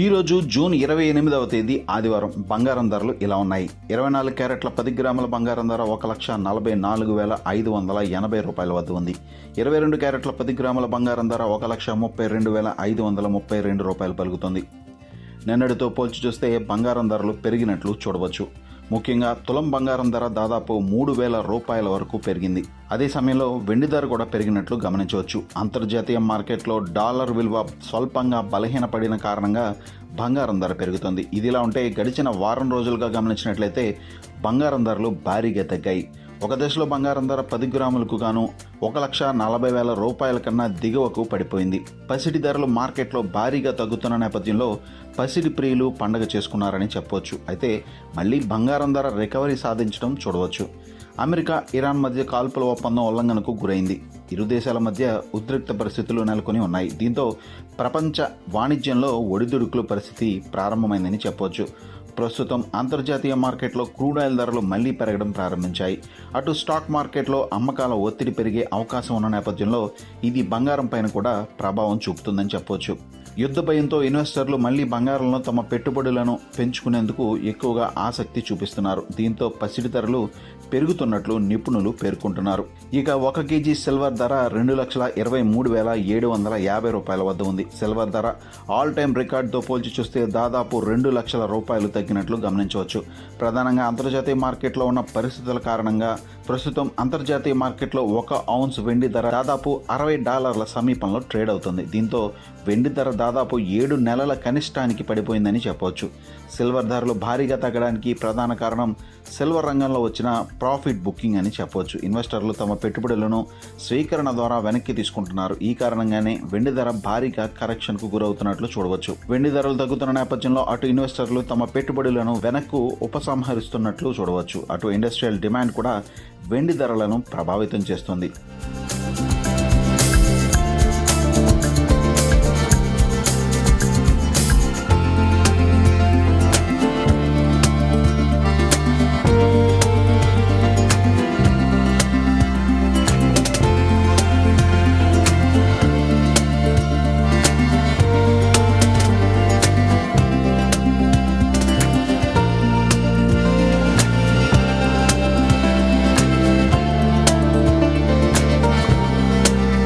ఈరోజు జూన్ 28వ తేదీ ఆదివారం బంగారం ధరలు ఇలా ఉన్నాయి. 24 క్యారెట్ల 10 గ్రాముల బంగారం ధర 1,44,580 రూపాయల వద్ద ఉంది. 22 క్యారెట్ల 10 గ్రాముల బంగారం ధర 1,32,532 రూపాయలు పలుకుతుంది. నిన్నటితో పోల్చి చూస్తే బంగారం ధరలు పెరిగినట్లు చూడవచ్చు. ముఖ్యంగా తులం బంగారం ధర దాదాపు 3,000 రూపాయల వరకు పెరిగింది. అదే సమయంలో వెండి ధర కూడా పెరిగినట్లు గమనించవచ్చు. అంతర్జాతీయ మార్కెట్లో డాలర్ విలువ స్వల్పంగా బలహీనపడిన కారణంగా బంగారం ధర పెరుగుతుంది. ఇదిలా ఉంటే గడిచిన వారం రోజులుగా గమనించినట్లయితే బంగారం ధరలు భారీగా తగ్గాయి. ఒక దశలో బంగారం ధర 10 గ్రాములకు గాను 1,40,000 రూపాయల కన్నా దిగువకు పడిపోయింది. పసిడి ధరలు మార్కెట్లో భారీగా తగ్గుతున్న నేపథ్యంలో పసిడి ప్రియులు పండగ చేసుకున్నారని చెప్పవచ్చు. అయితే మళ్ళీ బంగారం ధర రికవరీ సాధించడం చూడవచ్చు. అమెరికా ఇరాన్ మధ్య కాల్పుల ఒప్పందం ఉల్లంఘనకు గురైంది. ఇరు దేశాల మధ్య ఉద్రిక్త పరిస్థితులు నెలకొని ఉన్నాయి. దీంతో ప్రపంచ వాణిజ్యంలో ఒడిదుడుకుల పరిస్థితి ప్రారంభమైందని చెప్పవచ్చు. ప్రస్తుతం అంతర్జాతీయ మార్కెట్లో క్రూడ్ ఆయిల్ ధరలు మళ్లీ పెరగడం ప్రారంభించాయి. అటు స్టాక్ మార్కెట్లో అమ్మకాల ఒత్తిడి పెరిగే అవకాశం ఉన్న నేపథ్యంలో ఇది బంగారం పైన కూడా ప్రభావం చూపుతుందని చెప్పవచ్చు. యుద్ధ భయంతో ఇన్వెస్టర్లు మళ్లీ బంగారంలో తమ పెట్టుబడులను పెంచుకునేందుకు ఎక్కువగా ఆసక్తి చూపిస్తున్నారు. దీంతో పసిడి ధరలు పెరుగుతున్నట్లు నిపుణులు పేర్కొంటున్నారు. ఇక 1 కేజీ సిల్వర్ ధర 2,23,750 రూపాయల వద్ద ఉంది. సిల్వర్ ధర ఆల్ టైమ్ రికార్డుతో పోల్చి చూస్తే దాదాపు 2 లక్షల రూపాయలు తగ్గినట్లు గమనించవచ్చు. ప్రధానంగా అంతర్జాతీయ మార్కెట్లో ఉన్న పరిస్థితుల కారణంగా ప్రస్తుతం అంతర్జాతీయ మార్కెట్లో 1 ఔన్స్ వెండి ధర దాదాపు $60 సమీపంలో ట్రేడ్ అవుతుంది. దీంతో వెండి ధర దాదాపు 7 నెలల కనిష్టానికి పడిపోయిందని చెప్పవచ్చు. సిల్వర్ ధరలు భారీగా తగ్గడానికి ప్రధాన కారణం సిల్వర్ రంగంలో వచ్చిన ప్రాఫిట్ బుకింగ్ అని చెప్పవచ్చు. ఇన్వెస్టర్లు తమ పెట్టుబడులను స్వీకరణ ద్వారా వెనక్కి తీసుకుంటున్నారు. ఈ కారణంగానే వెండి ధర భారీగా కరెక్షన్కు గురవుతున్నట్లు చూడవచ్చు. వెండి ధరలు తగ్గుతున్న నేపథ్యంలో అటు ఇన్వెస్టర్లు తమ పెట్టుబడులను వెనక్కు ఉపసంహరిస్తున్నట్లు చూడవచ్చు. అటు ఇండస్ట్రియల్ డిమాండ్ కూడా వెండి ధరలను ప్రభావితం చేస్తుంది.